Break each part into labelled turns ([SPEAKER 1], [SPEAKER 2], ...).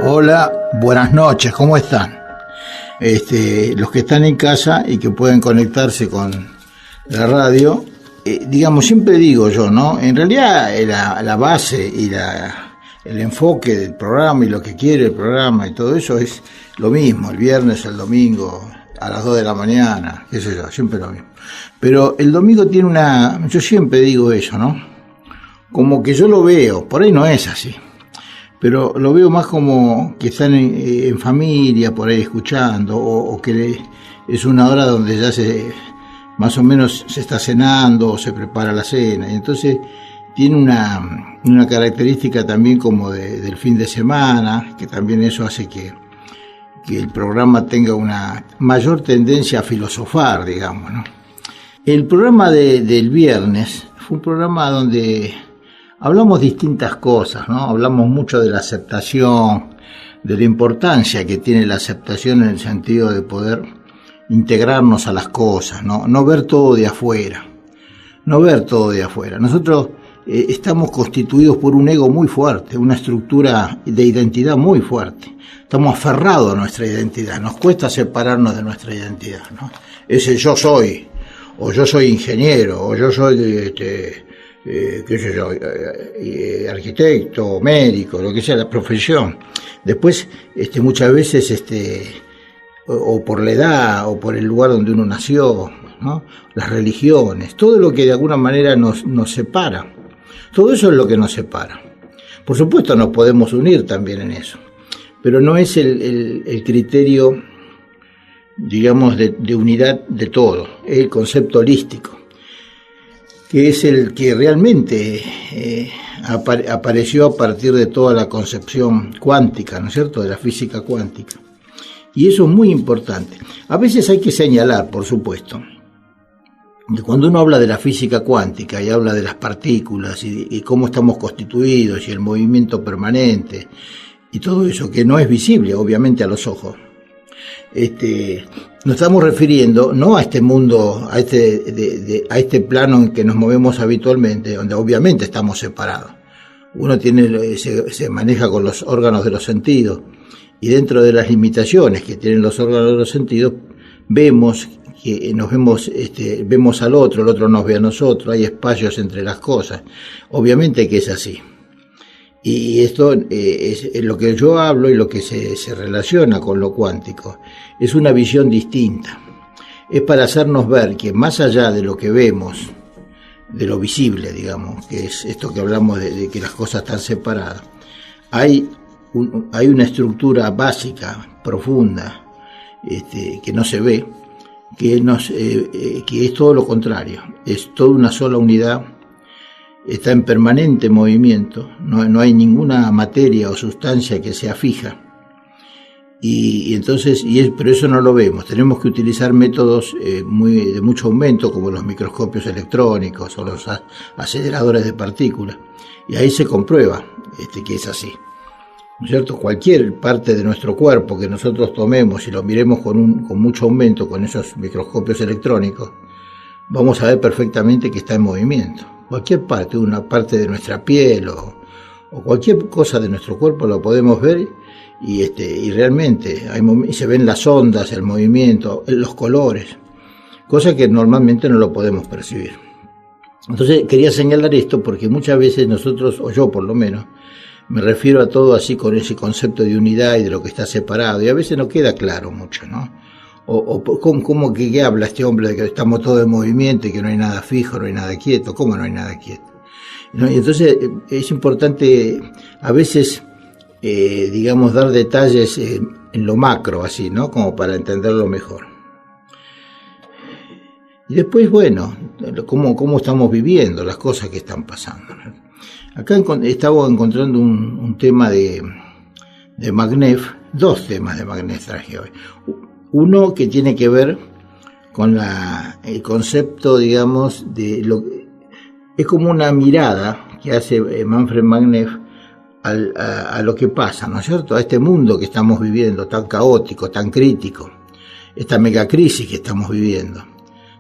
[SPEAKER 1] Hola, buenas noches, ¿cómo están? Los que están en casa y que pueden conectarse con la radio, digamos, siempre digo yo, ¿no? En realidad la base y el enfoque del programa y lo que quiere el programa y todo eso es lo mismo, el viernes, el domingo, a las 2 de la mañana, qué sé yo, siempre lo mismo. Pero el domingo tiene yo siempre digo eso, ¿no? Como que yo lo veo, por ahí no es así, pero lo veo más como que están en familia, por ahí escuchando, o que es una hora donde ya más o menos se está cenando o se prepara la cena, y entonces tiene una característica también como del fin de semana, que también eso hace que el programa tenga una mayor tendencia a filosofar, digamos, ¿no? El programa del viernes fue un programa donde hablamos distintas cosas, ¿no? Hablamos mucho de la aceptación, de la importancia que tiene la aceptación en el sentido de poder integrarnos a las cosas, ¿no? No ver todo de afuera, Nosotros estamos constituidos por un ego muy fuerte, una estructura de identidad muy fuerte. Estamos aferrados a nuestra identidad, nos cuesta separarnos de nuestra identidad, ¿no? Ese yo soy, o yo soy ingeniero, o yo soy qué sé yo, arquitecto, médico, lo que sea la profesión. Después, muchas veces, o por la edad, o por el lugar donde uno nació, ¿no? Las religiones, todo lo que de alguna manera nos separa. Todo eso es lo que nos separa. Por supuesto nos podemos unir también en eso, pero no es el criterio, digamos, de unidad de todo, es el concepto holístico, que es el que realmente apareció a partir de toda la concepción cuántica, ¿no es cierto?, de la física cuántica. Y eso es muy importante. A veces hay que señalar, por supuesto, que cuando uno habla de la física cuántica y habla de las partículas y cómo estamos constituidos y el movimiento permanente y todo eso, que no es visible, obviamente, a los ojos, nos estamos refiriendo no a este mundo, a este plano en que nos movemos habitualmente, donde obviamente estamos separados. Uno se maneja con los órganos de los sentidos, y dentro de las limitaciones que tienen los órganos de los sentidos, vemos al otro, el otro nos ve a nosotros, hay espacios entre las cosas. Obviamente que es así. Y esto es lo que yo hablo y lo que se relaciona con lo cuántico. Es una visión distinta. Es para hacernos ver que más allá de lo que vemos, de lo visible, digamos, que es esto que hablamos de que las cosas están separadas, hay una estructura básica, profunda, que no se ve, que es todo lo contrario, es toda una sola unidad. Está en permanente movimiento, no hay ninguna materia o sustancia que sea fija. Pero eso no lo vemos. Tenemos que utilizar métodos de mucho aumento, como los microscopios electrónicos o los aceleradores de partículas. Y ahí se comprueba que es así, ¿no es cierto? Cualquier parte de nuestro cuerpo que nosotros tomemos y lo miremos con mucho aumento con esos microscopios electrónicos, vamos a ver perfectamente que está en movimiento. Cualquier parte, una parte de nuestra piel o cualquier cosa de nuestro cuerpo lo podemos ver y realmente se ven las ondas, el movimiento, los colores, cosa que normalmente no lo podemos percibir. Entonces quería señalar esto porque muchas veces nosotros, o yo por lo menos, me refiero a todo así con ese concepto de unidad y de lo que está separado, y a veces no queda claro mucho, ¿no? ¿Cómo que habla este hombre de que estamos todos en movimiento y que no hay nada fijo, no hay nada quieto? ¿Cómo no hay nada quieto? ¿No? Y entonces es importante a veces, digamos, dar detalles en lo macro, así, ¿no? Como para entenderlo mejor. Y después, bueno, cómo estamos viviendo las cosas que están pasando, ¿no? Acá estaba encontrando un tema de Magnev, dos temas de Magnev traje hoy. Uno que tiene que ver con el concepto, digamos, es como una mirada que hace Manfred Magnev a lo que pasa, ¿no es cierto? A este mundo que estamos viviendo, tan caótico, tan crítico, esta megacrisis que estamos viviendo.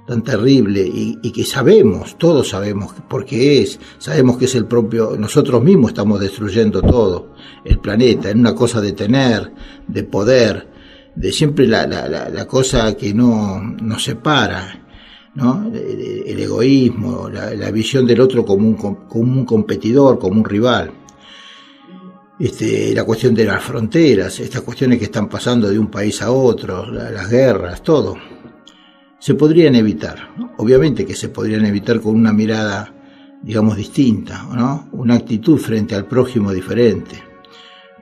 [SPEAKER 1] tan terrible y que sabemos, todos sabemos por qué sabemos que es el propio, nosotros mismos estamos destruyendo todo, el planeta, en una cosa de tener, de poder, de siempre la cosa que nos separa, ¿no? El egoísmo, la visión del otro como un competidor, como un rival. La cuestión de las fronteras, estas cuestiones que están pasando de un país a otro, las guerras, todo, se podrían evitar, ¿no? Obviamente que se podrían evitar con una mirada, digamos, distinta, ¿no? Una actitud frente al prójimo diferente.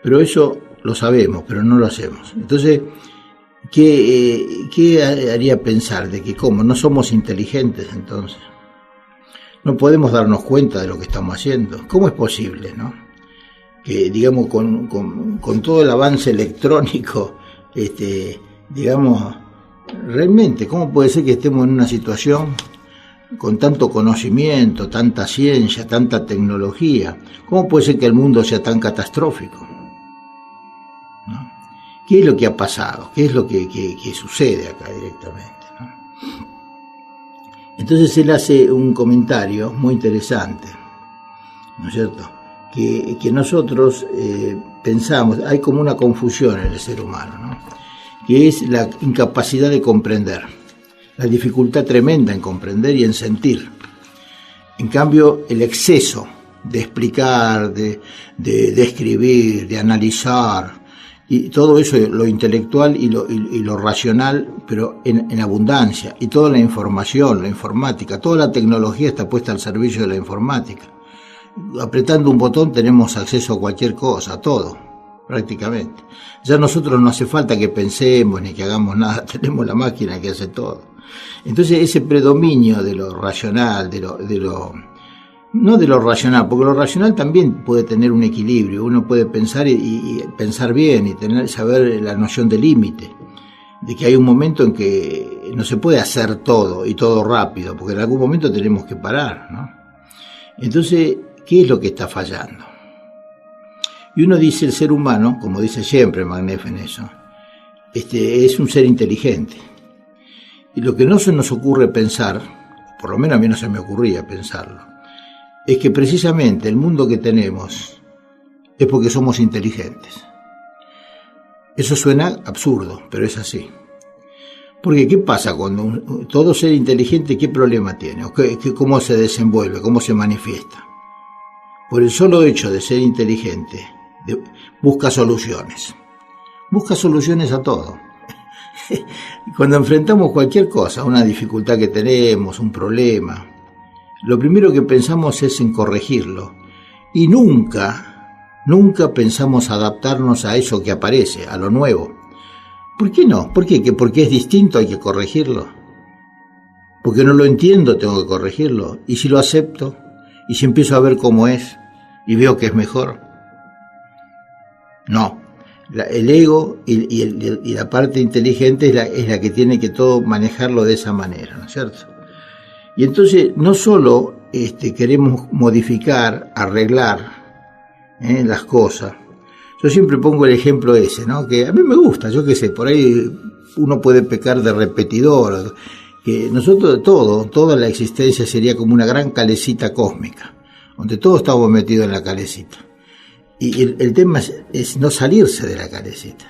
[SPEAKER 1] Pero eso lo sabemos, pero no lo hacemos. Entonces, ¿qué haría pensar de que cómo no somos inteligentes entonces? No podemos darnos cuenta de lo que estamos haciendo. ¿Cómo es posible, no? Que, digamos, con todo el avance electrónico, digamos, realmente, ¿cómo puede ser que estemos en una situación con tanto conocimiento, tanta ciencia, tanta tecnología? ¿Cómo puede ser que el mundo sea tan catastrófico? ¿No? ¿Qué es lo que ha pasado? ¿Qué es lo que sucede acá directamente, ¿no? Entonces él hace un comentario muy interesante, ¿no es cierto? Que nosotros pensamos, hay como una confusión en el ser humano, ¿no? Que es la incapacidad de comprender, la dificultad tremenda en comprender y en sentir. En cambio, el exceso de explicar, de escribir, de analizar, y todo eso, lo intelectual y lo racional, pero en abundancia, y toda la información, la informática, toda la tecnología está puesta al servicio de la informática. Apretando un botón tenemos acceso a cualquier cosa, a todo, prácticamente. Ya nosotros no hace falta que pensemos ni que hagamos nada, tenemos la máquina que hace todo. Entonces ese predominio de lo racional, no de lo racional, porque lo racional también puede tener un equilibrio, uno puede pensar y pensar bien y saber la noción de límite, de que hay un momento en que no se puede hacer todo y todo rápido, porque en algún momento tenemos que parar, ¿no? Entonces, ¿qué es lo que está fallando? Y uno dice, el ser humano, como dice siempre Magnef en eso, es un ser inteligente. Y lo que no se nos ocurre pensar, por lo menos a mí no se me ocurría pensarlo, es que precisamente el mundo que tenemos es porque somos inteligentes. Eso suena absurdo, pero es así. Porque ¿qué pasa cuando todo ser inteligente, qué problema tiene? ¿Cómo se desenvuelve? ¿Cómo se manifiesta? Por el solo hecho de ser inteligente, busca soluciones. Busca soluciones a todo. Cuando enfrentamos cualquier cosa, una dificultad que tenemos, un problema, lo primero que pensamos es en corregirlo. Y nunca pensamos adaptarnos a eso que aparece, a lo nuevo. ¿Por qué no? ¿Por qué? ¿Porque es distinto hay que corregirlo? Porque no lo entiendo, tengo que corregirlo. ¿Y si lo acepto? ¿Y si empiezo a ver cómo es? ¿Y veo que es mejor? No. El ego y la parte inteligente es la que tiene que todo manejarlo de esa manera, ¿no es cierto? Y entonces no solo queremos modificar, arreglar las cosas. Yo siempre pongo el ejemplo ese, ¿no? Que a mí me gusta, yo qué sé, por ahí uno puede pecar de repetidor, que nosotros toda la existencia sería como una gran calecita cósmica, donde todos estamos metidos en la calecita. Y el tema es no salirse de la calecita,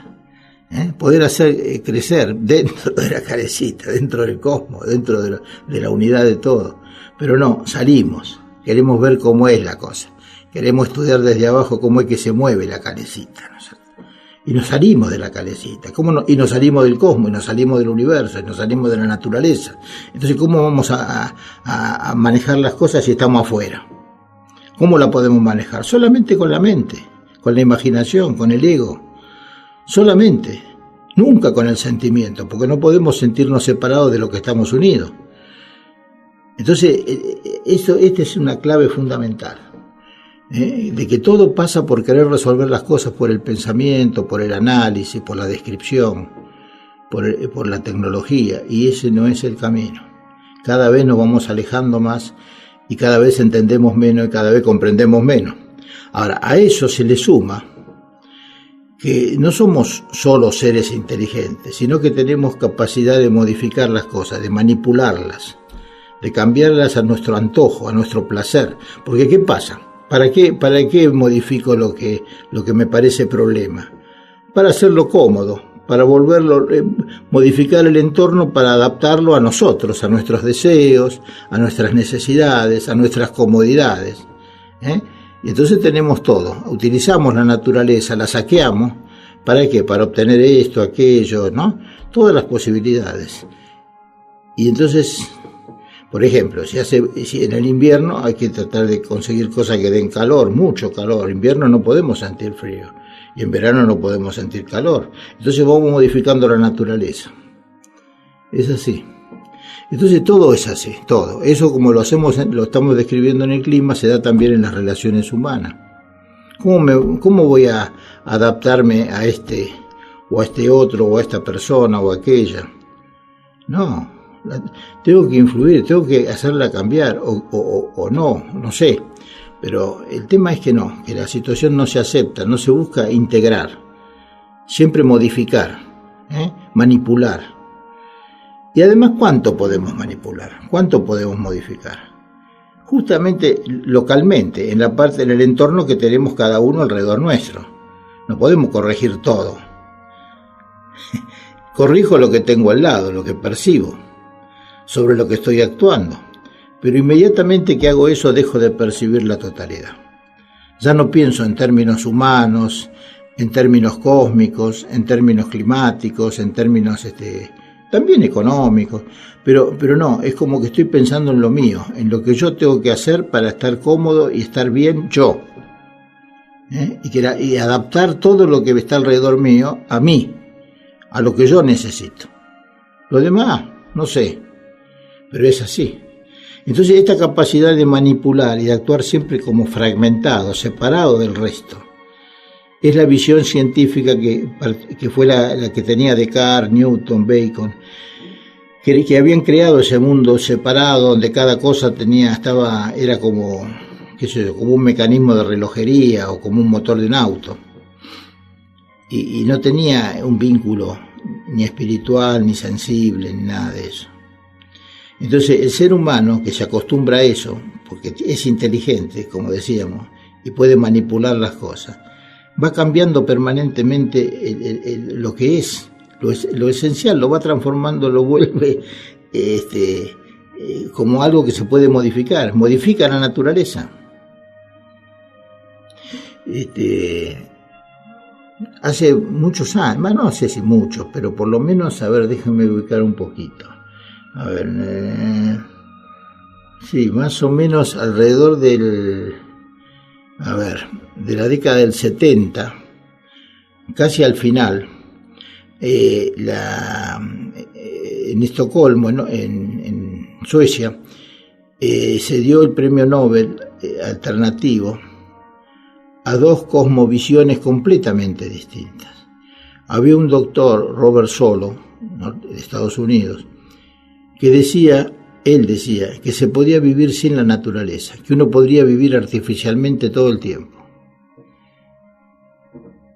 [SPEAKER 1] poder hacer crecer dentro de la calecita, dentro del cosmos, dentro de la unidad de todo. Pero no, salimos, queremos ver cómo es la cosa, queremos estudiar desde abajo cómo es que se mueve la calecita, ¿no es cierto? Y nos salimos de la calecita, y nos salimos del cosmos, y nos salimos del universo, y nos salimos de la naturaleza. Entonces, ¿cómo vamos a manejar las cosas si estamos afuera? ¿Cómo la podemos manejar? Solamente con la mente, con la imaginación, con el ego. Solamente. Nunca con el sentimiento, porque no podemos sentirnos separados de lo que estamos unidos. Entonces, esta es una clave fundamental. De que todo pasa por querer resolver las cosas por el pensamiento, por el análisis, por la descripción, por la tecnología, y ese no es el camino. Cada vez nos vamos alejando más y cada vez entendemos menos y cada vez comprendemos menos. Ahora, a eso se le suma que no somos solo seres inteligentes, sino que tenemos capacidad de modificar las cosas, de manipularlas, de cambiarlas a nuestro antojo, a nuestro placer. Porque ¿qué pasa? ¿Para qué modifico lo que me parece problema? Para hacerlo cómodo, para modificar el entorno, para adaptarlo a nosotros, a nuestros deseos, a nuestras necesidades, a nuestras comodidades. Y entonces tenemos todo, utilizamos la naturaleza, la saqueamos. ¿Para qué? Para obtener esto, aquello, ¿no? Todas las posibilidades. Y entonces, por ejemplo, si en el invierno hay que tratar de conseguir cosas que den calor, mucho calor. En invierno no podemos sentir frío y en verano no podemos sentir calor. Entonces vamos modificando la naturaleza. Es así. Entonces todo es así, todo. Eso, como lo estamos describiendo en el clima, se da también en las relaciones humanas. ¿Cómo voy a adaptarme a este o a este otro o a esta persona o a aquella? No, tengo que influir, tengo que hacerla cambiar o no sé. Pero el tema es que la situación no se acepta, no se busca integrar, siempre modificar, manipular. Y además, ¿cuánto podemos manipular? ¿Cuánto podemos modificar? Justamente localmente, en el entorno que tenemos cada uno alrededor nuestro. No podemos corregir todo. Corrijo lo que tengo al lado, lo que percibo, sobre lo que estoy actuando. Pero inmediatamente que hago eso, dejo de percibir la totalidad. Ya no pienso en términos humanos, en términos cósmicos, en términos climáticos, en términos también económicos, pero no, es como que estoy pensando en lo mío, en lo que yo tengo que hacer para estar cómodo y estar bien yo. Y adaptar todo lo que está alrededor mío a mí, a lo que yo necesito. Lo demás, no sé, pero es así. Entonces esta capacidad de manipular y de actuar siempre como fragmentado, separado del resto, es la visión científica que fue la que tenía Descartes, Newton, Bacon, que habían creado ese mundo separado donde cada cosa era como un mecanismo de relojería o como un motor de un auto. Y no tenía un vínculo ni espiritual, ni sensible, ni nada de eso. Entonces el ser humano que se acostumbra a eso, porque es inteligente, como decíamos, y puede manipular las cosas, va cambiando permanentemente lo que es, lo esencial, lo va transformando, lo vuelve como algo que se puede modificar, modifica la naturaleza. Hace muchos años, no sé si muchos, pero por lo menos, déjenme ubicar un poquito. Sí, más o menos alrededor de la década del 70, casi al final, en Estocolmo, en Suecia, se dio el premio Nobel alternativo a dos cosmovisiones completamente distintas. Había un doctor, Robert Solow, de Estados Unidos, que él decía que se podía vivir sin la naturaleza, que uno podría vivir artificialmente todo el tiempo.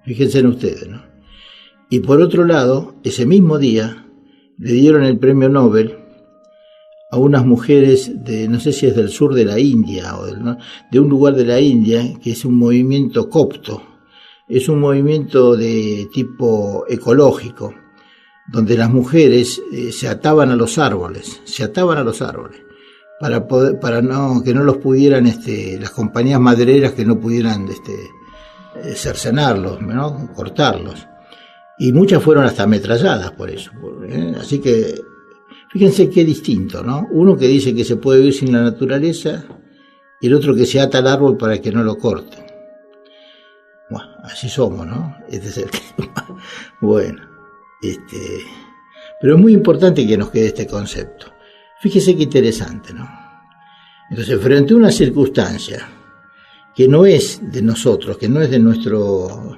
[SPEAKER 1] Fíjense en ustedes, ¿no? Y por otro lado, ese mismo día le dieron el premio Nobel a unas mujeres no sé si es del sur de la India o de un lugar de la India, que es un movimiento copto, es un movimiento de tipo ecológico, donde las mujeres se ataban a los árboles, para que no los pudieran, las compañías madereras que no pudieran cercenarlos, ¿no? Cortarlos. Y muchas fueron hasta ametralladas por eso. Así que fíjense qué distinto, ¿no? Uno que dice que se puede vivir sin la naturaleza y el otro que se ata al árbol para que no lo corten. Bueno, así somos, ¿no? Este es el tema. Bueno, pero es muy importante que nos quede este concepto. Fíjese qué interesante, ¿no? Entonces, frente a una circunstancia que no es de nosotros, que no es de nuestro,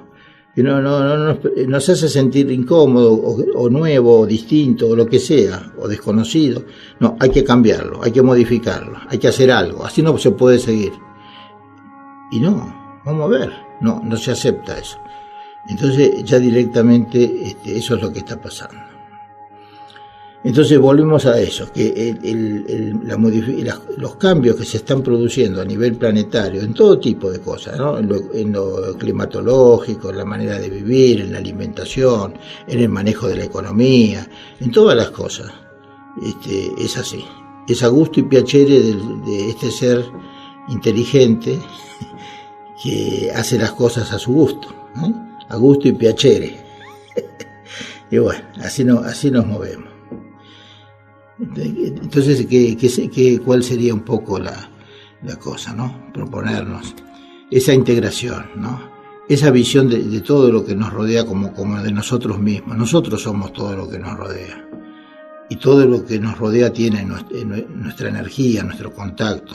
[SPEAKER 1] que no nos hace sentir incómodo o nuevo o distinto o lo que sea, o desconocido, no, hay que cambiarlo, hay que modificarlo, hay que hacer algo, así no se puede seguir. Y no, vamos a ver, no se acepta eso. Entonces ya directamente eso es lo que está pasando. Entonces volvemos a eso, que los cambios que se están produciendo a nivel planetario en todo tipo de cosas, ¿no? En lo climatológico, en la manera de vivir, en la alimentación, en el manejo de la economía, en todas las cosas, es así. Es a gusto y piacere de este ser inteligente que hace las cosas a su gusto, ¿no? A gusto y piacere. Y bueno, así nos movemos. Entonces, ¿cuál sería un poco la cosa, ¿no? Proponernos esa integración, ¿no? Esa visión de todo lo que nos rodea como de nosotros mismos. Nosotros somos todo lo que nos rodea. Y todo lo que nos rodea tiene nuestra energía, nuestro contacto,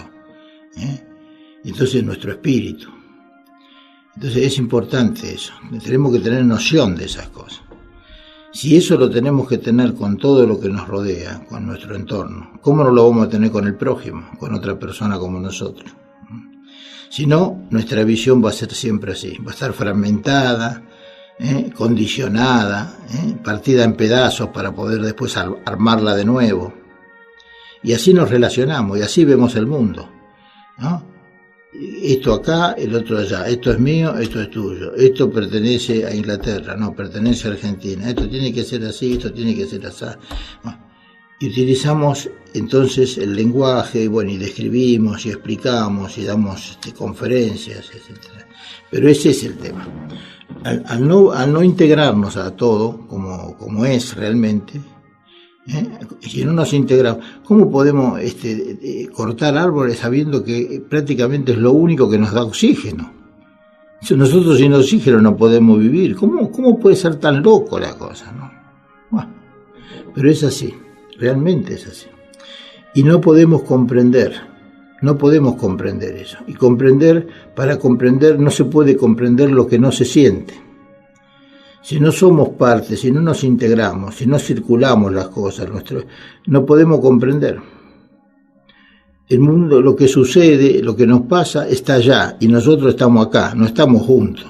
[SPEAKER 1] entonces nuestro espíritu. Entonces es importante eso. Tenemos que tener noción de esas cosas. Si eso lo tenemos que tener con todo lo que nos rodea, con nuestro entorno, ¿cómo no lo vamos a tener con el prójimo, con otra persona como nosotros? Si no, nuestra visión va a ser siempre así, va a estar fragmentada, condicionada, partida en pedazos para poder después armarla de nuevo. Y así nos relacionamos y así vemos el mundo, ¿no? Esto acá, el otro allá, esto es mío, esto es tuyo, esto pertenece a Inglaterra, no, pertenece a Argentina, esto tiene que ser así, esto tiene que ser así. Y utilizamos entonces el lenguaje, bueno, y describimos y explicamos y damos conferencias, etc. Pero ese es el tema. Al no integrarnos a todo como es realmente, si no nos integramos, ¿cómo podemos cortar árboles sabiendo que prácticamente es lo único que nos da oxígeno? Nosotros sin oxígeno no podemos vivir. ¿Cómo puede ser tan loco la cosa, no? Bueno, pero es así, realmente es así. Y no podemos comprender eso. Y para comprender no se puede comprender lo que no se siente. Si no somos parte, si no nos integramos, si no circulamos las cosas, no podemos comprender. El mundo, lo que sucede, lo que nos pasa, está allá y nosotros estamos acá, no estamos juntos.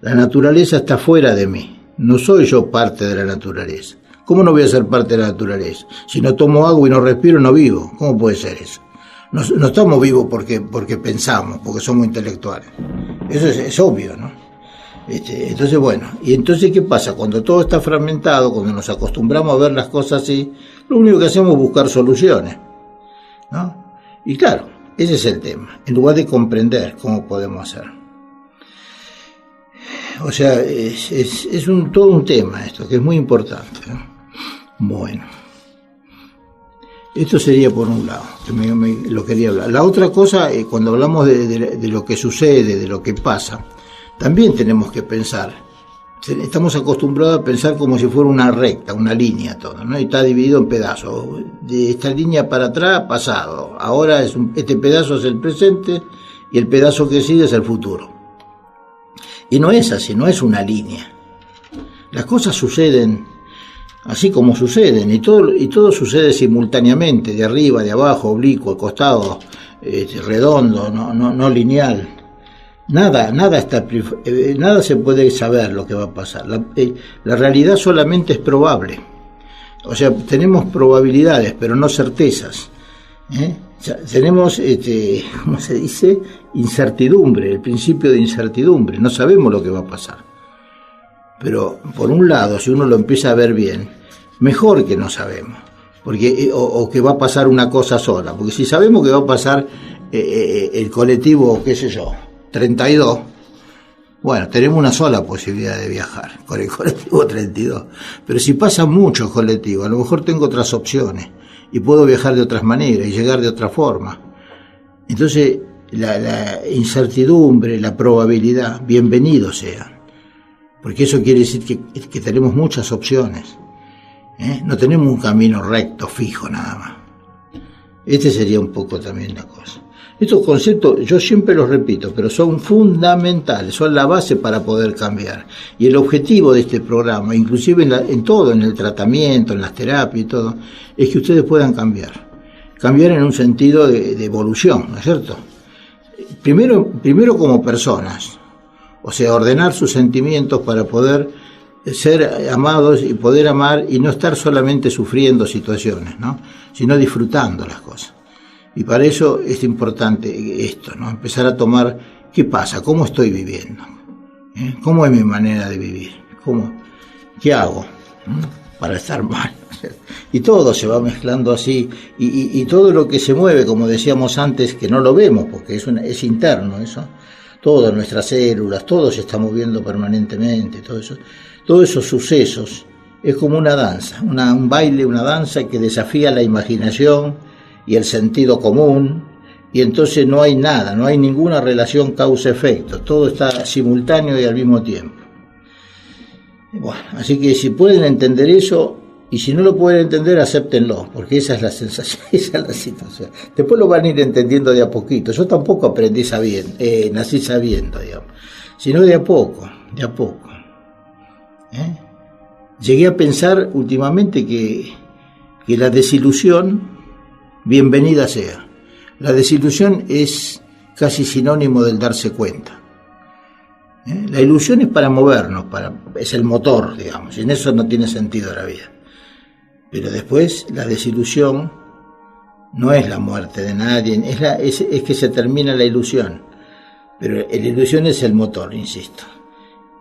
[SPEAKER 1] La naturaleza está fuera de mí, no soy yo parte de la naturaleza. ¿Cómo no voy a ser parte de la naturaleza? Si no tomo agua y no respiro, no vivo. ¿Cómo puede ser eso? No estamos vivos porque pensamos, porque somos intelectuales. Eso es obvio, ¿no? Entonces, bueno, ¿y entonces qué pasa? Cuando todo está fragmentado, cuando nos acostumbramos a ver las cosas así, lo único que hacemos es buscar soluciones, ¿no? Y claro, ese es el tema, en lugar de comprender cómo podemos hacer. O sea, es todo un tema esto, que es muy importante, ¿no? Bueno, esto sería por un lado, que lo quería hablar. La otra cosa, cuando hablamos de lo que sucede, de lo que pasa, también tenemos que pensar. Estamos acostumbrados a pensar como si fuera una recta, una línea todo, ¿no? Y está dividido en pedazos. De esta línea para atrás, pasado. Ahora este pedazo es el presente y el pedazo que sigue es el futuro. Y no es así, no es una línea. Las cosas suceden así como suceden y todo sucede simultáneamente, de arriba, de abajo, oblicuo, costado, redondo, no lineal. Nada se puede saber lo que va a pasar. La realidad solamente es probable. O sea, tenemos probabilidades, pero no certezas. Tenemos, ¿cómo se dice? Incertidumbre, el principio de incertidumbre. No sabemos lo que va a pasar. Pero, por un lado, si uno lo empieza a ver bien, mejor que no sabemos. Porque, o que va a pasar una cosa sola. Porque si sabemos que va a pasar el colectivo, qué sé yo, 32, bueno, tenemos una sola posibilidad de viajar con el colectivo 32, pero si pasan muchos colectivos, a lo mejor tengo otras opciones y puedo viajar de otras maneras y llegar de otra forma. Entonces la incertidumbre, la probabilidad, bienvenido sea, porque eso quiere decir que tenemos muchas opciones, no tenemos un camino recto, fijo nada más. Este sería un poco también la cosa. Estos conceptos yo siempre los repito, pero son fundamentales, son la base para poder cambiar. Y el objetivo de este programa, inclusive en todo, en el tratamiento, en las terapias y todo, es que ustedes puedan cambiar. Cambiar en un sentido de evolución, ¿no es cierto? Primero como personas, O sea, ordenar sus sentimientos para poder ser amados y poder amar y no estar solamente sufriendo situaciones, ¿no? Sino disfrutando las cosas. Y para eso es importante esto, ¿no? Empezar a tomar qué pasa, cómo estoy viviendo, cómo es mi manera de vivir, qué hago para estar mal. Y todo se va mezclando así, y todo lo que se mueve, como decíamos antes, que no lo vemos porque es interno eso, todas nuestras células, todo se está moviendo permanentemente, todos esos sucesos, es como una danza, un baile, una danza que desafía la imaginación y el sentido común, y entonces no hay nada, no hay ninguna relación causa-efecto, todo está simultáneo y al mismo tiempo. Bueno, así que si pueden entender eso, y si no lo pueden entender, acéptenlo, porque esa es la sensación, esa es la situación. Después lo van a ir entendiendo de a poquito. Yo tampoco aprendí nací sabiendo, digamos, sino de a poco, de a poco. Llegué a pensar últimamente que la desilusión, bienvenida sea. La desilusión es casi sinónimo del darse cuenta. La ilusión es para movernos, es el motor, digamos, y en eso no tiene sentido la vida. Pero después la desilusión no es la muerte de nadie, es que se termina la ilusión. Pero la ilusión es el motor, insisto.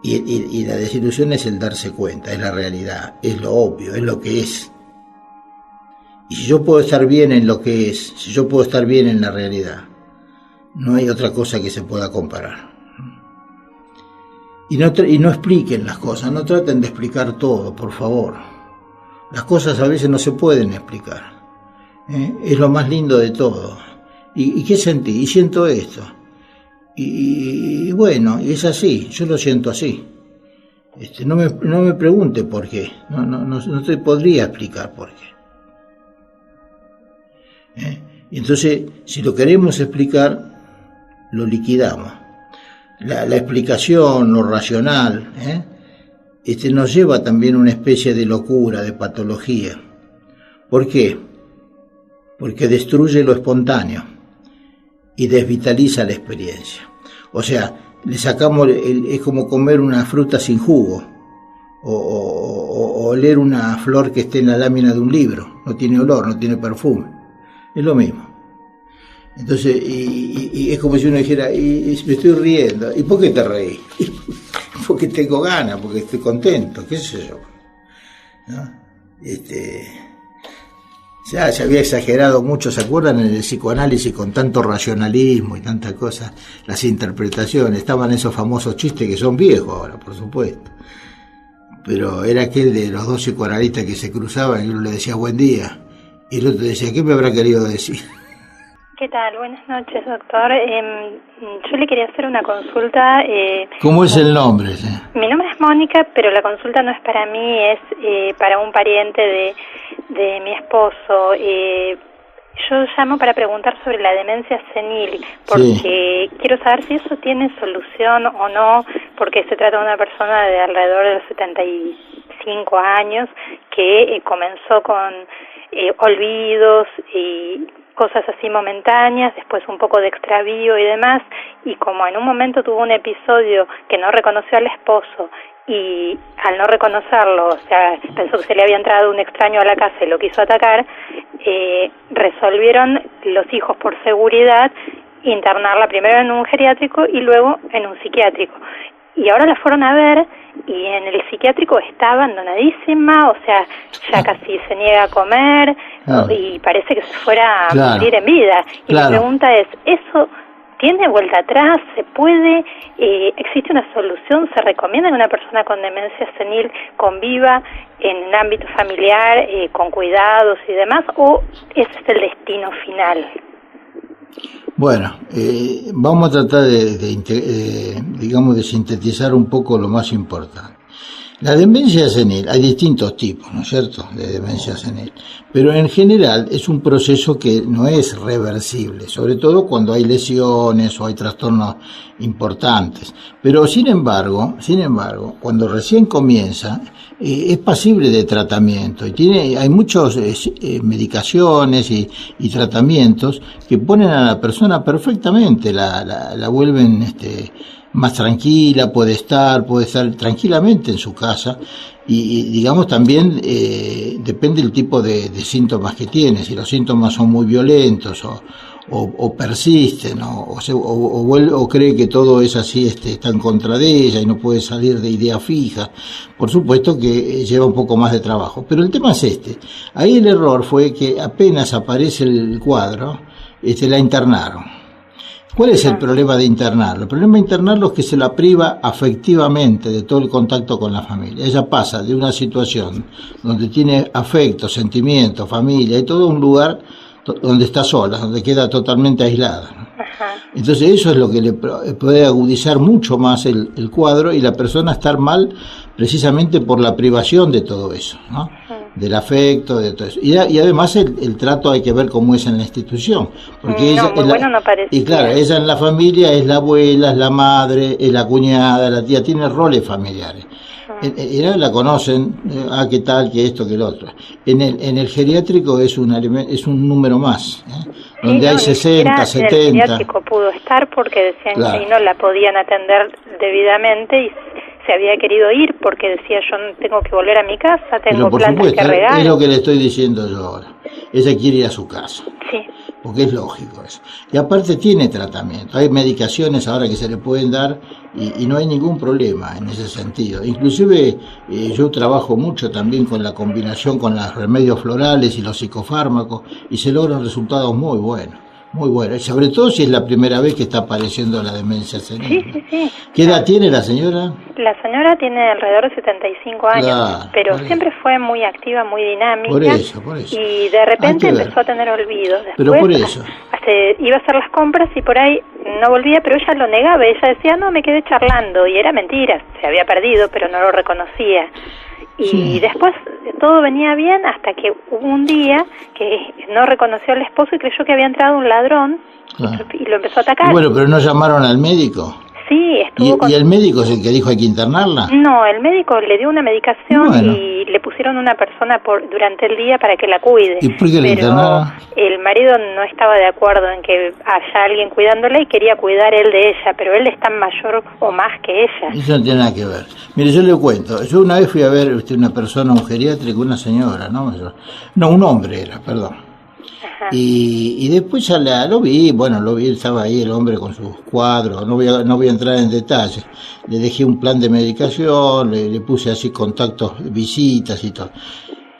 [SPEAKER 1] Y la desilusión es el darse cuenta, es la realidad, es lo obvio, es lo que es. Y si yo puedo estar bien en lo que es, si yo puedo estar bien en la realidad, no hay otra cosa que se pueda comparar. Y no expliquen las cosas, no traten de explicar todo, por favor. Las cosas a veces no se pueden explicar. Es lo más lindo de todo. ¿Y qué sentí? Y siento esto. Y bueno, y es así, yo lo siento así. No me pregunte por qué, no te podría explicar por qué. Y entonces, si lo queremos explicar, lo liquidamos. La explicación, lo racional, nos lleva también a una especie de locura, de patología. ¿Por qué? Porque destruye lo espontáneo y desvitaliza la experiencia. O sea, le sacamos, es como comer una fruta sin jugo, o oler una flor que esté en la lámina de un libro, no tiene olor, no tiene perfume, es lo mismo. Entonces, y es como si uno dijera, y me estoy riendo, ¿y por qué te reí? Porque tengo ganas, porque estoy contento, qué sé yo, ¿no? Ya se había exagerado mucho, ¿se acuerdan? En el psicoanálisis, con tanto racionalismo y tanta cosa, las interpretaciones, estaban esos famosos chistes que son viejos ahora, por supuesto, pero era aquel de los dos psicoanalistas que se cruzaban y uno le decía buen día y el otro decía, ¿qué me habrá querido decir?
[SPEAKER 2] ¿Qué tal? Buenas noches, doctor. Yo le quería hacer una consulta.
[SPEAKER 1] ¿Cómo es el nombre?
[SPEAKER 2] Mi nombre es Mónica, pero la consulta no es para mí, es para un pariente de mi esposo. Yo llamo para preguntar sobre la demencia senil, porque quiero saber si eso tiene solución o no, porque se trata de una persona de alrededor de los 75 años que comenzó con olvidos y cosas así momentáneas, después un poco de extravío y demás, y como en un momento tuvo un episodio que no reconoció al esposo, y al no reconocerlo, o sea, pensó que se le había entrado un extraño a la casa y lo quiso atacar, resolvieron los hijos por seguridad internarla primero en un geriátrico y luego en un psiquiátrico. Y ahora la fueron a ver y en el psiquiátrico está abandonadísima, o sea, ya casi se niega a comer y parece que se fuera a morir en vida. Y mi pregunta es, ¿eso tiene vuelta atrás? ¿Se puede? ¿Existe una solución? ¿Se recomienda que una persona con demencia senil conviva en un ámbito familiar con cuidados y demás? ¿O ese es el destino final?
[SPEAKER 1] Bueno, vamos a tratar de sintetizar un poco lo más importante. La demencia senil, hay distintos tipos, ¿no es cierto?, de demencia senil, pero en general es un proceso que no es reversible, sobre todo cuando hay lesiones o hay trastornos importantes. Pero sin embargo, cuando recién comienza, es pasible de tratamiento y hay muchas medicaciones y tratamientos que ponen a la persona perfectamente, la vuelven más tranquila, puede estar tranquilamente en su casa y digamos también depende del tipo de síntomas que tiene. Si los síntomas son muy violentos o persisten o cree que todo es así, está en contra de ella y no puede salir de idea fija, por supuesto que lleva un poco más de trabajo. Pero el tema es ahí el error fue que apenas aparece el cuadro, la internaron. ¿Cuál es el problema de internarlo? El problema de internarlo es que se la priva afectivamente de todo el contacto con la familia. Ella pasa de una situación donde tiene afecto, sentimiento, familia y todo, un lugar donde está sola, donde queda totalmente aislada. Entonces eso es lo que le puede agudizar mucho más el cuadro y la persona estar mal precisamente por la privación de todo eso, ¿no? Del afecto, de todo eso. Y además el trato hay que ver cómo es en la institución. Porque ella,
[SPEAKER 2] bueno no parece.
[SPEAKER 1] Y claro, ella en la familia es la abuela, es la madre, es la cuñada, la tía, tiene roles familiares. La conocen, qué tal, que esto, que el otro. En el geriátrico es un número más, donde hay 60, 70.
[SPEAKER 2] En el geriátrico pudo estar porque decían que no la podían atender debidamente y se había querido ir porque decía yo tengo que volver a mi casa, tengo plantas que regar.
[SPEAKER 1] Es lo que le estoy diciendo yo ahora. Ella quiere ir a su casa.
[SPEAKER 2] Sí.
[SPEAKER 1] Porque es lógico eso. Y aparte tiene tratamiento. Hay medicaciones ahora que se le pueden dar y no hay ningún problema en ese sentido. Inclusive yo trabajo mucho también con la combinación con los remedios florales y los psicofármacos y se logran resultados muy buenos. Muy bueno, y sobre todo si es la primera vez que está apareciendo la demencia senil.
[SPEAKER 2] Sí.
[SPEAKER 1] ¿Qué edad tiene la señora?
[SPEAKER 2] La señora tiene alrededor de 75 años,
[SPEAKER 1] claro,
[SPEAKER 2] pero siempre fue muy activa, muy dinámica.
[SPEAKER 1] Por eso.
[SPEAKER 2] Y de repente empezó a tener olvidos. Después,
[SPEAKER 1] pero por eso.
[SPEAKER 2] Iba a hacer las compras y por ahí no volvía, pero ella lo negaba. Ella decía, no, me quedé charlando. Y era mentira, se había perdido, pero no lo reconocía. Y después todo venía bien hasta que hubo un día que no reconoció al esposo y creyó que había entrado un ladrón y lo empezó a atacar.
[SPEAKER 1] Bueno, pero ¿no llamaron al médico?
[SPEAKER 2] Sí, estuvo
[SPEAKER 1] ¿Y el médico es el que dijo hay que internarla?
[SPEAKER 2] No, el médico le dio una medicación y le pusieron una persona durante el día para que la cuide.
[SPEAKER 1] ¿Y por qué la internaron?
[SPEAKER 2] El marido no estaba de acuerdo en que haya alguien cuidándola y quería cuidar él de ella, pero él es tan mayor o más que ella.
[SPEAKER 1] Eso no tiene nada que ver. Mire, yo le cuento. Yo una vez fui a ver una persona, un geriátrico, una señora, no, un hombre era, perdón. Y después ya lo vi, estaba ahí el hombre con sus cuadros, no voy a entrar en detalle. Le dejé un plan de medicación, le puse así contactos, visitas y todo.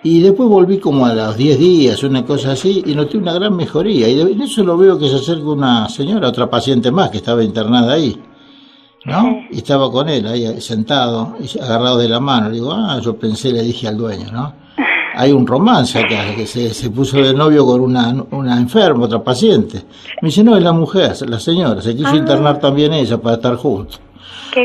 [SPEAKER 1] Y después volví como a los 10 días, una cosa así, y noté una gran mejoría. Y en eso lo veo que se acerca una señora, otra paciente más que estaba internada ahí, ¿no? Y estaba con él ahí sentado, agarrado de la mano. Le digo, yo pensé, le dije al dueño, ¿no? Hay un romance acá, que se puso de novio con una enferma, otra paciente. Me dice, no, es la mujer, la señora, se quiso internar también ella para estar juntos.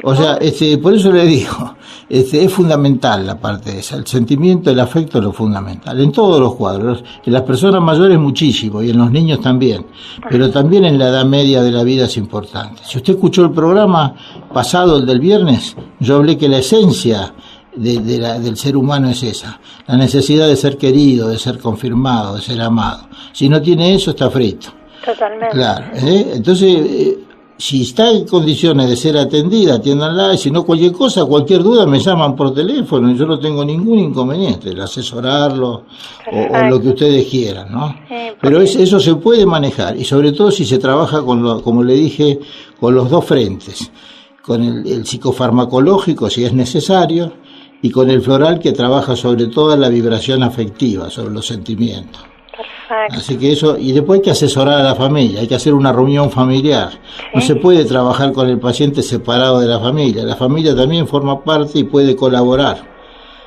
[SPEAKER 1] O sea, por eso le digo, es fundamental la parte esa, el sentimiento, el afecto es lo fundamental, en todos los cuadros, en las personas mayores muchísimo, y en los niños también, pero también en la edad media de la vida es importante. Si usted escuchó el programa pasado, el del viernes, yo hablé que la esencia del ser humano es esa, la necesidad de ser querido, de ser confirmado, de ser amado. Si no tiene eso, está frito.
[SPEAKER 2] Totalmente.
[SPEAKER 1] Claro, entonces, si está en condiciones de ser atendida, atiéndanla, y si no cualquier cosa, cualquier duda me llaman por teléfono, y yo no tengo ningún inconveniente, el asesorarlo o lo que ustedes quieran, ¿no? Pero eso se puede manejar, y sobre todo si se trabaja como le dije, con los dos frentes, con el psicofarmacológico si es necesario, y con el floral que trabaja sobre todo la vibración afectiva, sobre los sentimientos.
[SPEAKER 2] Perfecto.
[SPEAKER 1] Así que eso, y después hay que asesorar a la familia, hay que hacer una reunión familiar. No se puede trabajar con el paciente separado de la familia también forma parte y puede colaborar.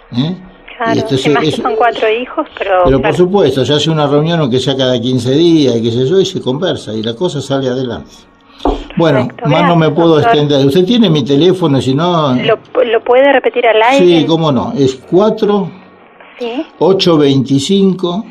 [SPEAKER 2] Claro, y entonces, más que son 4 hijos,
[SPEAKER 1] pero por supuesto, se hace una reunión aunque sea cada 15 días, y qué sé yo, y se conversa, y la cosa sale adelante. Bueno, más no me puedo extender. Usted tiene mi teléfono, si no...
[SPEAKER 2] ¿Lo puede repetir al aire?
[SPEAKER 1] Sí, cómo no. Es 825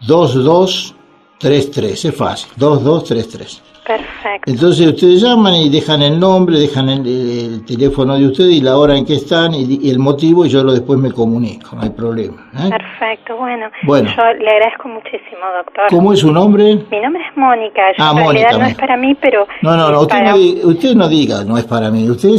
[SPEAKER 1] 2233. Es fácil, 2233.
[SPEAKER 2] Perfecto.
[SPEAKER 1] Entonces ustedes llaman y dejan el nombre, dejan el teléfono de ustedes y la hora en que están y el motivo, y yo después me comunico, no hay problema.
[SPEAKER 2] Perfecto, bueno,
[SPEAKER 1] Bueno.
[SPEAKER 2] Yo le agradezco muchísimo, doctor.
[SPEAKER 1] ¿Cómo es su nombre?
[SPEAKER 2] Mi nombre es Mónica. Yo en
[SPEAKER 1] Mónica,
[SPEAKER 2] realidad no es para mí, pero...
[SPEAKER 1] No, usted no diga, no es para mí. Usted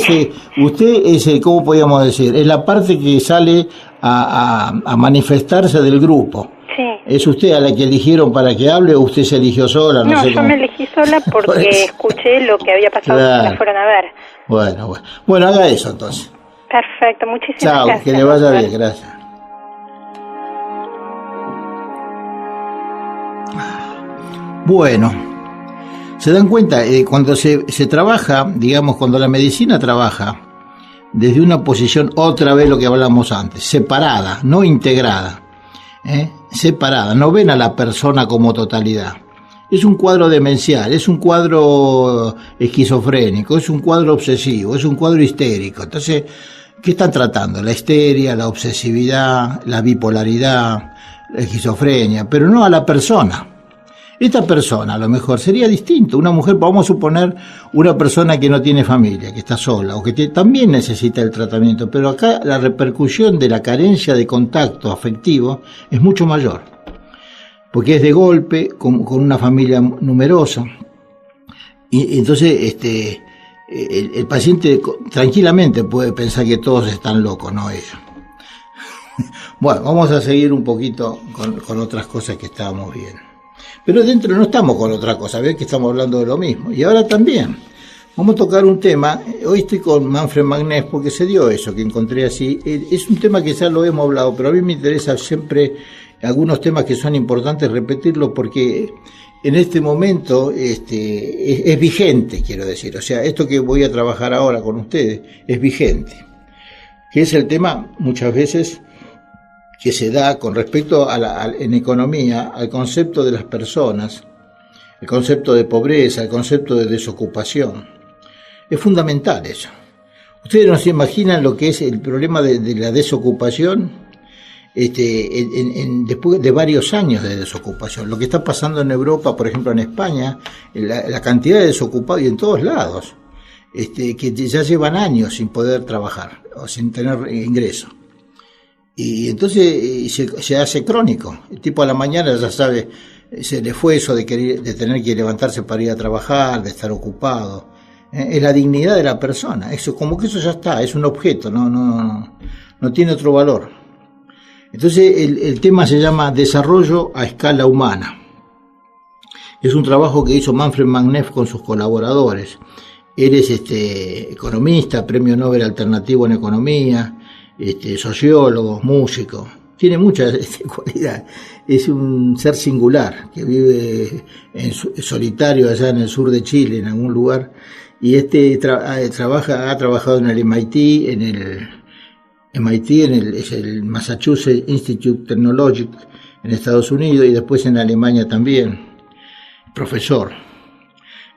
[SPEAKER 1] es, ¿cómo podríamos decir? Es la parte que sale a manifestarse del grupo.
[SPEAKER 2] Sí.
[SPEAKER 1] ¿Es usted a la que eligieron para que hable o usted se eligió sola?
[SPEAKER 2] No, yo me elegí sola porque escuché lo que había pasado cuando la fueron a ver.
[SPEAKER 1] Bueno, haga eso entonces.
[SPEAKER 2] Perfecto, muchísimas
[SPEAKER 1] Chao,
[SPEAKER 2] gracias.
[SPEAKER 1] que le vaya bien, gracias. Bueno, se dan cuenta, cuando se trabaja, digamos, cuando la medicina trabaja desde una posición, otra vez lo que hablamos antes, separada, no integrada, separada, no ven a la persona como totalidad. Es un cuadro demencial, es un cuadro esquizofrénico, es un cuadro obsesivo, es un cuadro histérico. Entonces, ¿qué están tratando? La histeria, la obsesividad, la bipolaridad, la esquizofrenia, pero no a la persona. Esta persona a lo mejor sería distinto. Una mujer, vamos a suponer, una persona que no tiene familia, que está sola, o que también necesita el tratamiento, pero acá la repercusión de la carencia de contacto afectivo es mucho mayor, porque es de golpe, con una familia numerosa, y entonces el paciente tranquilamente puede pensar que todos están locos, no ella. Bueno, vamos a seguir un poquito con otras cosas que estábamos viendo. Pero dentro no estamos con otra cosa, ven que estamos hablando de lo mismo. Y ahora también vamos a tocar un tema. Hoy estoy con Manfred Magnés porque se dio eso que encontré así. Es un tema que ya lo hemos hablado, pero a mí me interesa siempre algunos temas que son importantes repetirlos porque en este momento es vigente, quiero decir. O sea, esto que voy a trabajar ahora con ustedes es vigente. Que es el tema muchas veces que se da con respecto en economía al concepto de las personas, el concepto de pobreza, el concepto de desocupación. Es fundamental eso. Ustedes no se imaginan lo que es el problema de la desocupación después de varios años de desocupación. Lo que está pasando en Europa, por ejemplo en España, la cantidad de desocupados y en todos lados, que ya llevan años sin poder trabajar o sin tener ingreso. Y entonces se hace crónico. El tipo a la mañana ya sabe, se le fue eso de tener que levantarse para ir a trabajar, de estar ocupado. Es la dignidad de la persona. Eso, como que eso ya está, es un objeto, no tiene otro valor. Entonces el tema se llama Desarrollo a escala humana. Es un trabajo que hizo Manfred Magnés con sus colaboradores. Él es economista, premio Nobel alternativo en economía, sociólogo, músico, tiene muchas cualidades. Es un ser singular que vive solitario allá en el sur de Chile, en algún lugar, y ha trabajado en el MIT, es el Massachusetts Institute Technologic en Estados Unidos y después en Alemania también, profesor.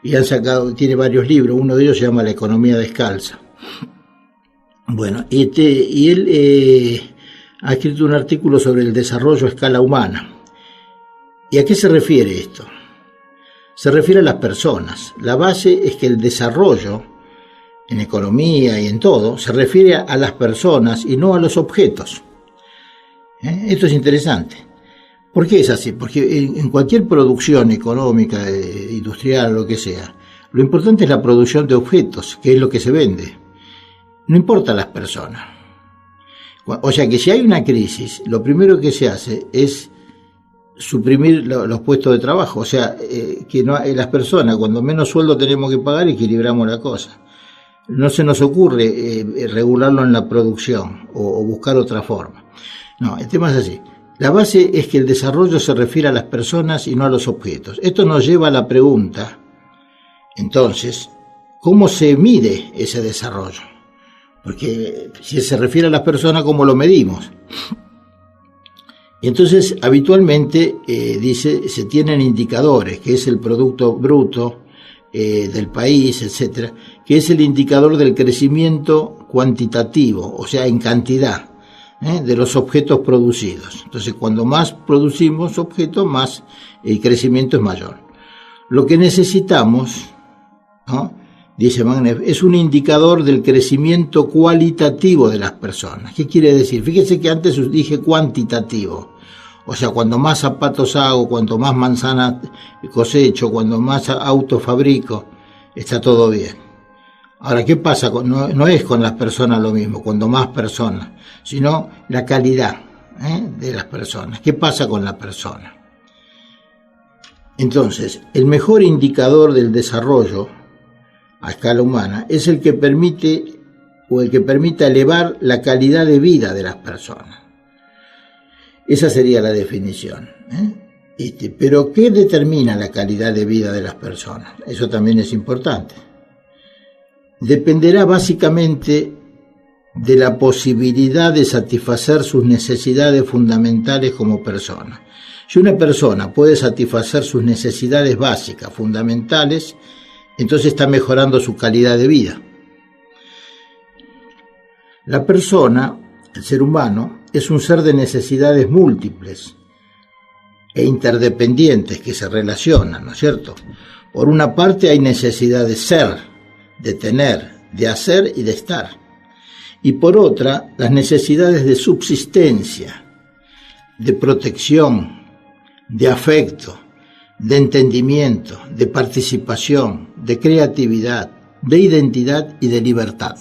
[SPEAKER 1] Y tiene varios libros, uno de ellos se llama La economía descalza. Bueno, y él ha escrito un artículo sobre el desarrollo a escala humana. ¿Y a qué se refiere esto? Se refiere a las personas. La base es que el desarrollo en economía y en todo se refiere a las personas y no a los objetos. Esto es interesante. ¿Por qué es así? Porque en cualquier producción económica, industrial, lo que sea, lo importante es la producción de objetos, que es lo que se vende. No importa las personas. O sea que si hay una crisis, lo primero que se hace es suprimir los puestos de trabajo. O sea, que no las personas, cuando menos sueldo tenemos que pagar, equilibramos la cosa. No se nos ocurre regularlo en la producción o buscar otra forma. No, el tema es así. La base es que el desarrollo se refiere a las personas y no a los objetos. Esto nos lleva a la pregunta, entonces, ¿cómo se mide ese desarrollo? Porque si se refiere a las personas, ¿cómo lo medimos? Y entonces, habitualmente, se tienen indicadores, que es el Producto Bruto del país, etcétera, que es el indicador del crecimiento cuantitativo, o sea, en cantidad, de los objetos producidos. Entonces, cuando más producimos objetos, más el crecimiento es mayor. Lo que necesitamos, ¿no?, dice Magnef, es un indicador del crecimiento cualitativo de las personas. ¿Qué quiere decir? Fíjese que antes dije cuantitativo. O sea, cuando más zapatos hago, cuanto más manzanas cosecho, cuando más autos fabrico, está todo bien. Ahora, ¿qué pasa? No es con las personas lo mismo, cuando más personas, sino la calidad de las personas. ¿Qué pasa con la persona? Entonces, el mejor indicador del desarrollo a escala humana es el que permita elevar la calidad de vida de las personas. Esa sería la definición. Pero ¿qué determina la calidad de vida de las personas? Eso también es importante. Dependerá básicamente de la posibilidad de satisfacer sus necesidades fundamentales como persona. Si una persona puede satisfacer sus necesidades básicas, fundamentales, entonces está mejorando su calidad de vida. La persona, el ser humano, es un ser de necesidades múltiples e interdependientes que se relacionan, ¿no es cierto? Por una parte hay necesidad de ser, de tener, de hacer y de estar. Y por otra, las necesidades de subsistencia, de protección, de afecto, de entendimiento, de participación, de creatividad, de identidad y de libertad.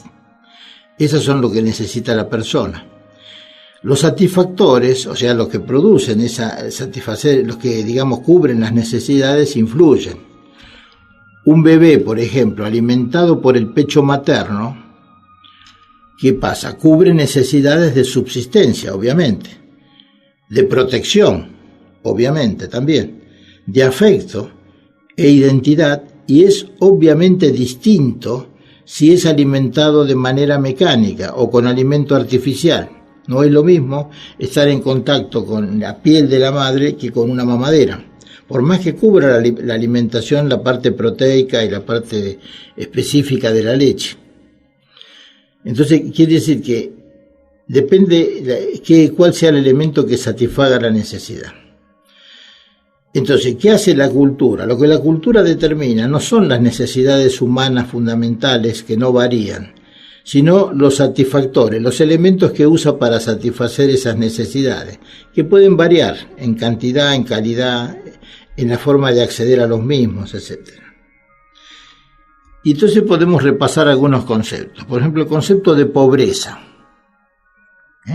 [SPEAKER 1] Esos son lo que necesita la persona. Los satisfactores, o sea, los que producen los que, digamos, cubren las necesidades, influyen. Un bebé, por ejemplo, alimentado por el pecho materno, ¿qué pasa? Cubre necesidades de subsistencia, obviamente, de protección, obviamente también, de afecto e identidad, y es obviamente distinto si es alimentado de manera mecánica o con alimento artificial. No es lo mismo estar en contacto con la piel de la madre que con una mamadera. Por más que cubra la alimentación, la parte proteica y la parte específica de la leche. Entonces, quiere decir que depende cuál sea el elemento que satisfaga la necesidad. Entonces, ¿qué hace la cultura? Lo que la cultura determina no son las necesidades humanas fundamentales que no varían, sino los satisfactores, los elementos que usa para satisfacer esas necesidades, que pueden variar en cantidad, en calidad, en la forma de acceder a los mismos, etc. Y entonces podemos repasar algunos conceptos. Por ejemplo, el concepto de pobreza.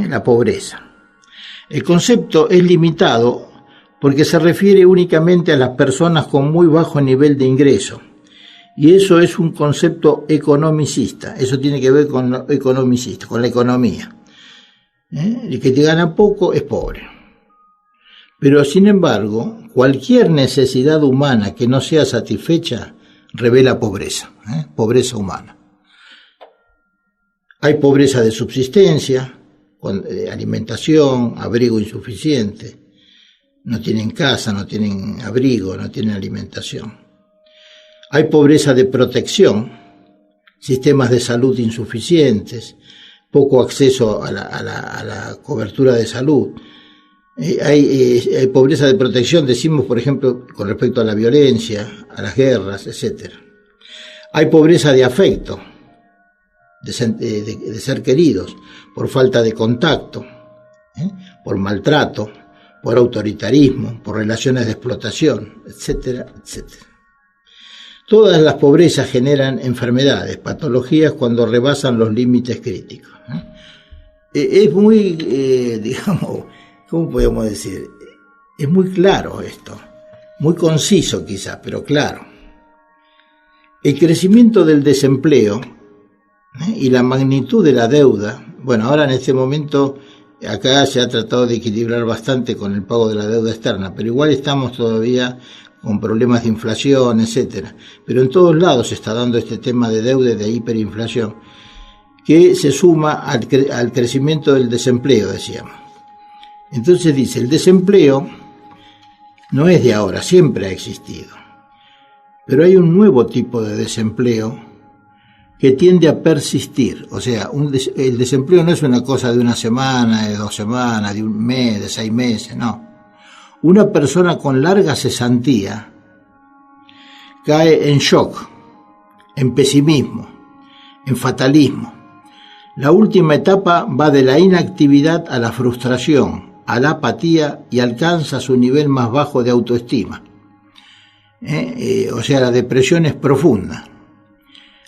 [SPEAKER 1] La pobreza. El concepto es limitado porque se refiere únicamente a las personas con muy bajo nivel de ingreso. Y eso es un concepto economicista. Eso tiene que ver con lo economicista, con la economía. El que te gana poco es pobre. Pero, sin embargo, cualquier necesidad humana que no sea satisfecha revela pobreza, pobreza humana. Hay pobreza de subsistencia, con alimentación, abrigo insuficiente. No tienen casa, no tienen abrigo, no tienen alimentación. Hay pobreza de protección, sistemas de salud insuficientes, poco acceso a la cobertura de salud. Hay pobreza de protección, decimos, por ejemplo, con respecto a la violencia, a las guerras, etc. Hay pobreza de afecto, de ser queridos, por falta de contacto, por maltrato, por autoritarismo, por relaciones de explotación, etcétera, etcétera. Todas las pobrezas generan enfermedades, patologías cuando rebasan los límites críticos. Es muy, digamos, ¿cómo podemos decir? Es muy claro esto, muy conciso quizás, pero claro. El crecimiento del desempleo y la magnitud de la deuda, bueno, ahora en este momento acá se ha tratado de equilibrar bastante con el pago de la deuda externa, pero igual estamos todavía con problemas de inflación, etcétera. Pero en todos lados se está dando este tema de deuda y de hiperinflación, que se suma al crecimiento del desempleo, decíamos. Entonces dice, el desempleo no es de ahora, siempre ha existido. Pero hay un nuevo tipo de desempleo que tiende a persistir. O sea, el desempleo no es una cosa de una semana, de 2 semanas, de un mes, de 6 meses, no. Una persona con larga cesantía cae en shock, en pesimismo, en fatalismo. La última etapa va de la inactividad a la frustración, a la apatía y alcanza su nivel más bajo de autoestima. O sea, la depresión es profunda.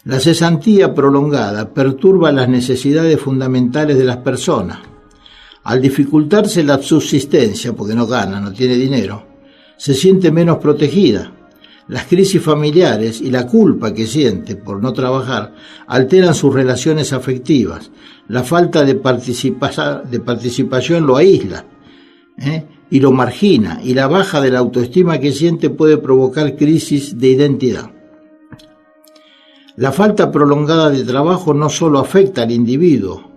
[SPEAKER 1] La cesantía prolongada perturba las necesidades fundamentales de las personas. Al dificultarse la subsistencia, porque no gana, no tiene dinero, se siente menos protegida. Las crisis familiares y la culpa que siente por no trabajar alteran sus relaciones afectivas. La falta de participación lo aísla, y lo margina, y la baja de la autoestima que siente puede provocar crisis de identidad. La falta prolongada de trabajo no solo afecta al individuo,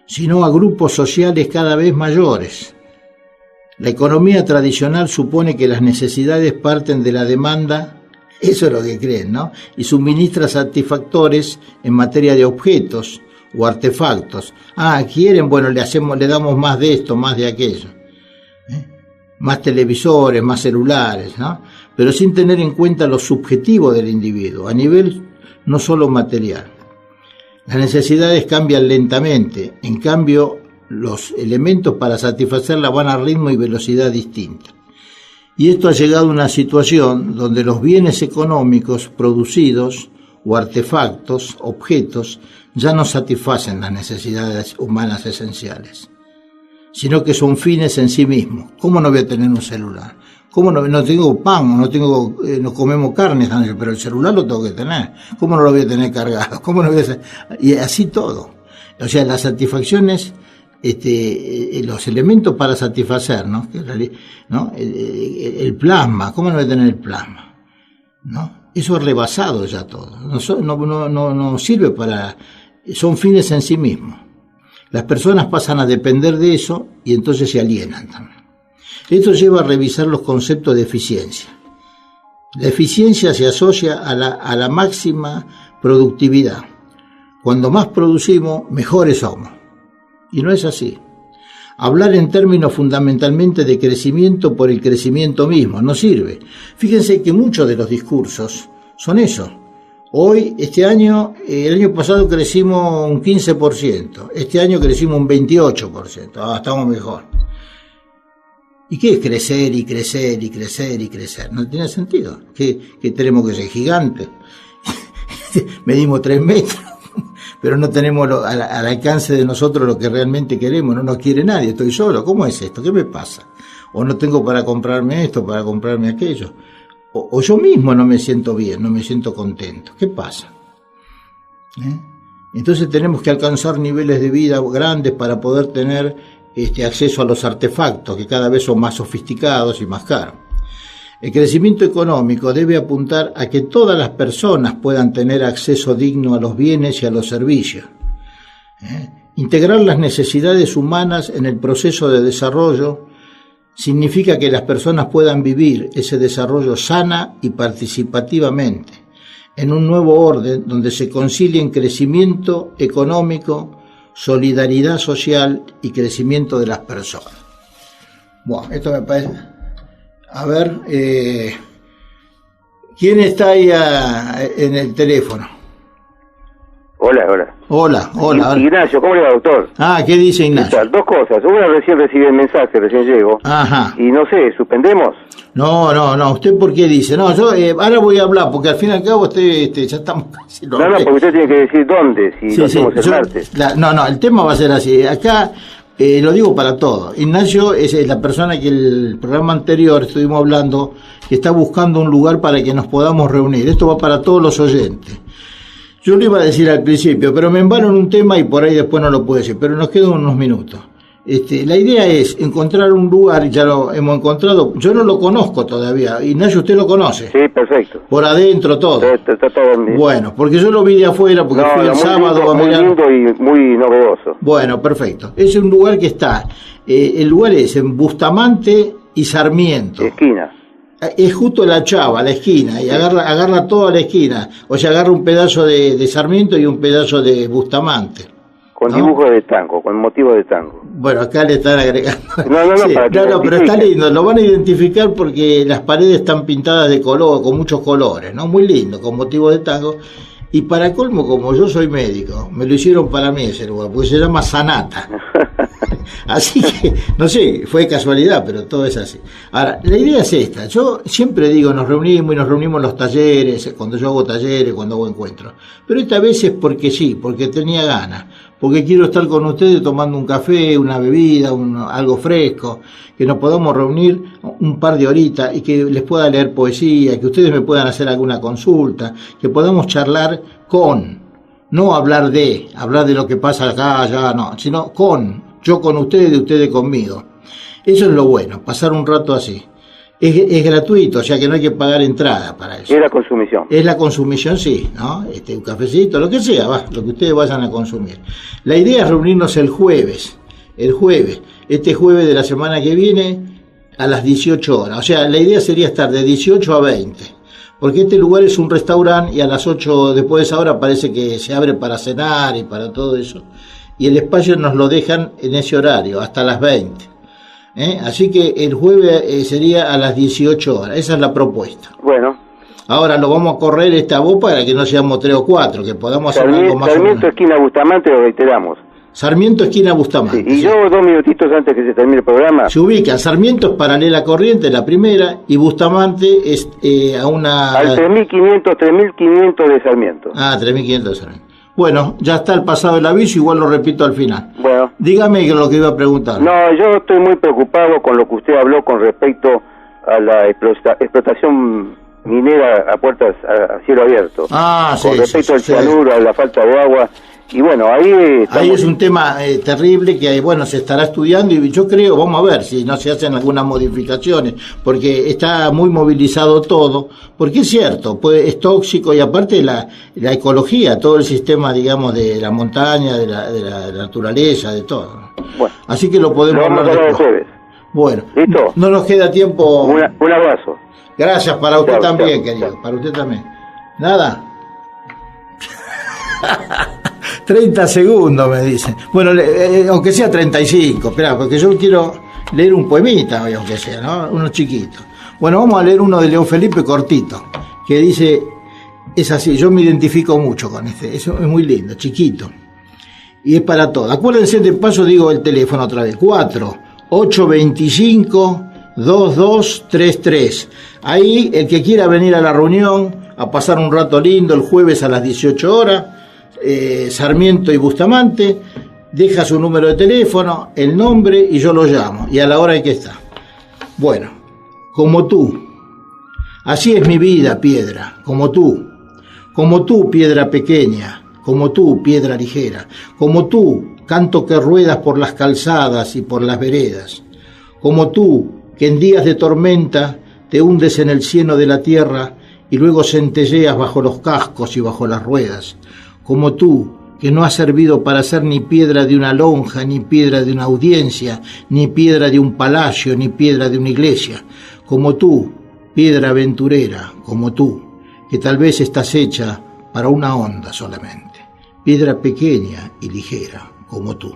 [SPEAKER 1] sino a grupos sociales cada vez mayores. La economía tradicional supone que las necesidades parten de la demanda, eso es lo que creen, ¿no? Y suministra satisfactores en materia de objetos o artefactos. Quieren, bueno, le damos más de esto, más de aquello. Más televisores, más celulares, ¿no? Pero sin tener en cuenta lo subjetivo del individuo, a nivel no solo material. Las necesidades cambian lentamente, en cambio los elementos para satisfacerlas van a ritmo y velocidad distinta. Y esto ha llegado a una situación donde los bienes económicos producidos o artefactos, objetos, ya no satisfacen las necesidades humanas esenciales, sino que son fines en sí mismos. ¿Cómo no voy a tener un celular? ¿Cómo no tengo pan, no comemos carne, pero el celular lo tengo que tener? ¿Cómo no lo voy a tener cargado? ¿Cómo no voy a y así todo. O sea, las satisfacciones, los elementos para satisfacer, ¿no? El plasma, ¿cómo no voy a tener el plasma? ¿No? Eso es rebasado ya todo. No sirve para, son fines en sí mismos. Las personas pasan a depender de eso y entonces se alienan también. Esto lleva a revisar los conceptos de eficiencia. La eficiencia se asocia a la máxima productividad. Cuando más producimos, mejores somos. Y no es así. Hablar en términos fundamentalmente de crecimiento por el crecimiento mismo no sirve. Fíjense que muchos de los discursos son eso. Hoy, el año pasado crecimos un 15%, este año crecimos un 28%, estamos mejor. ¿Y qué es crecer y crecer y crecer y crecer? No tiene sentido. ¿Qué tenemos que ser gigantes? Medimos 3 metros, pero no tenemos al alcance de nosotros lo que realmente queremos, no nos quiere nadie, estoy solo. ¿Cómo es esto? ¿Qué me pasa? O no tengo para comprarme esto, para comprarme aquello. O yo mismo no me siento bien, no me siento contento. ¿Qué pasa? Entonces tenemos que alcanzar niveles de vida grandes para poder tener acceso a los artefactos, que cada vez son más sofisticados y más caros. El crecimiento económico debe apuntar a que todas las personas puedan tener acceso digno a los bienes y a los servicios. Integrar las necesidades humanas en el proceso de desarrollo significa que las personas puedan vivir ese desarrollo sana y participativamente, en un nuevo orden donde se concilien crecimiento económico, solidaridad social y crecimiento de las personas. Bueno, esto me parece... A ver, ¿quién está ahí en el teléfono? Hola.
[SPEAKER 3] Ignacio, ¿cómo le va, doctor?
[SPEAKER 1] ¿Qué dice Ignacio?
[SPEAKER 3] Dos cosas. Una, recién recibí el mensaje, recién llego.
[SPEAKER 1] Ajá.
[SPEAKER 3] Y no sé, ¿suspendemos?
[SPEAKER 1] No. ¿Usted por qué dice? No, yo ahora voy a hablar, porque al fin y al cabo usted ya estamos casi...
[SPEAKER 3] No, porque usted tiene que decir dónde, si lo hacemos el martes.
[SPEAKER 1] El tema va a ser así. Acá, lo digo para todos. Ignacio es la persona que el programa anterior estuvimos hablando, que está buscando un lugar para que nos podamos reunir. Esto va para todos los oyentes. Yo lo iba a decir al principio, pero me embalo en un tema y por ahí después no lo puedo decir, pero nos quedan unos minutos. La idea es encontrar un lugar, ya lo hemos encontrado, yo no lo conozco todavía. Ignacio, ¿usted lo conoce?
[SPEAKER 3] Sí, perfecto.
[SPEAKER 1] Por adentro todo.
[SPEAKER 3] Está todo bien.
[SPEAKER 1] Bueno, porque yo lo vi de afuera, porque fui el sábado
[SPEAKER 3] a mirar. Muy lindo y muy novedoso.
[SPEAKER 1] Bueno, perfecto. Es un lugar que está, el lugar es en Bustamante y Sarmiento.
[SPEAKER 3] Esquina.
[SPEAKER 1] Es justo la Chava, la esquina, y agarra toda la esquina. O sea, agarra un pedazo de Sarmiento y un pedazo de Bustamante.
[SPEAKER 3] Con dibujo de tango, con motivo de tango.
[SPEAKER 1] Bueno, acá le están agregando.
[SPEAKER 3] No,
[SPEAKER 1] Sí,
[SPEAKER 3] para que
[SPEAKER 1] pero está lindo, lo van a identificar porque las paredes están pintadas de color, con muchos colores, ¿no? Muy lindo, con motivo de tango. Y para colmo, como yo soy médico, me lo hicieron para mí ese lugar, porque se llama Sanata. Así que, no sé, fue casualidad, pero todo es así. Ahora, la idea es esta. Yo siempre digo, nos reunimos en los talleres, cuando yo hago talleres, cuando hago encuentros. Pero esta vez es porque sí, porque tenía ganas. Porque quiero estar con ustedes tomando un café, una bebida, algo fresco, que nos podamos reunir un par de horitas y que les pueda leer poesía, que ustedes me puedan hacer alguna consulta, que podamos charlar no hablar de lo que pasa acá, allá, no, sino yo con ustedes conmigo. Eso es lo bueno, pasar un rato así. Es gratuito, o sea que no hay que pagar entrada para eso.
[SPEAKER 3] Es la consumición.
[SPEAKER 1] Es la consumición, sí, ¿no? Un cafecito, lo que sea, lo que ustedes vayan a consumir. La idea es reunirnos el jueves, este jueves de la semana que viene a las 18 horas. O sea, la idea sería estar de 18 a 20, porque este lugar es un restaurante y a las 8 después de esa hora parece que se abre para cenar y para todo eso. Y el espacio nos lo dejan en ese horario, hasta las 20. Así que el jueves sería a las 18 horas, esa es la propuesta.
[SPEAKER 3] Bueno.
[SPEAKER 1] Ahora lo vamos a correr esta voz para que no seamos 3 o 4, que podamos hacer algo más.
[SPEAKER 3] Sarmiento, esquina Bustamante, lo reiteramos.
[SPEAKER 1] Sarmiento, esquina Bustamante.
[SPEAKER 3] Sí, y yo 2 minutitos antes que se termine el programa.
[SPEAKER 1] Se ubica, Sarmiento es paralela Corriente, la primera, y Bustamante es a una...
[SPEAKER 3] Al 3500 de Sarmiento.
[SPEAKER 1] 3500 de Sarmiento. Bueno, ya está el pasado el aviso, igual lo repito al final.
[SPEAKER 3] Bueno.
[SPEAKER 1] Dígame lo que iba a preguntar.
[SPEAKER 3] No, yo estoy muy preocupado con lo que usted habló con respecto a la explotación minera a puertas a cielo abierto. Con respecto al cianuro, a la falta de agua. Y bueno, ahí
[SPEAKER 1] es un tema terrible que, bueno, se estará estudiando y yo creo, vamos a ver si no se hacen algunas modificaciones, porque está muy movilizado todo, porque es cierto, es tóxico y aparte la ecología, todo el sistema, digamos, de la montaña, de la naturaleza, de todo. Bueno, así que lo podemos hablar
[SPEAKER 3] después. Jueves.
[SPEAKER 1] Bueno,
[SPEAKER 3] ¿listo?
[SPEAKER 1] No nos queda tiempo.
[SPEAKER 3] Un abrazo.
[SPEAKER 1] Gracias, para usted también, querido, para usted también. Nada. 30 segundos me dicen. Bueno, aunque sea 35, espera, porque yo quiero leer un poemita hoy, aunque sea, ¿no? Uno chiquito. Bueno, vamos a leer uno de León Felipe cortito, que dice, es así, yo me identifico mucho con eso es muy lindo, chiquito. Y es para todo. Acuérdense, de paso digo el teléfono otra vez, 4-825-2233. Ahí, el que quiera venir a la reunión, a pasar un rato lindo el jueves a las 18 horas, Sarmiento y Bustamante, deja su número de teléfono, el nombre y yo lo llamo, y a la hora en que está. Bueno, como tú, así es mi vida, piedra, como tú, piedra pequeña, como tú, piedra ligera, como tú, canto que ruedas por las calzadas y por las veredas, como tú, que en días de tormenta te hundes en el cieno de la tierra y luego centelleas bajo los cascos y bajo las ruedas, como tú, que no has servido para ser ni piedra de una lonja, ni piedra de una audiencia, ni piedra de un palacio, ni piedra de una iglesia, como tú, piedra aventurera, como tú, que tal vez estás hecha para una onda solamente, piedra pequeña y ligera, como tú.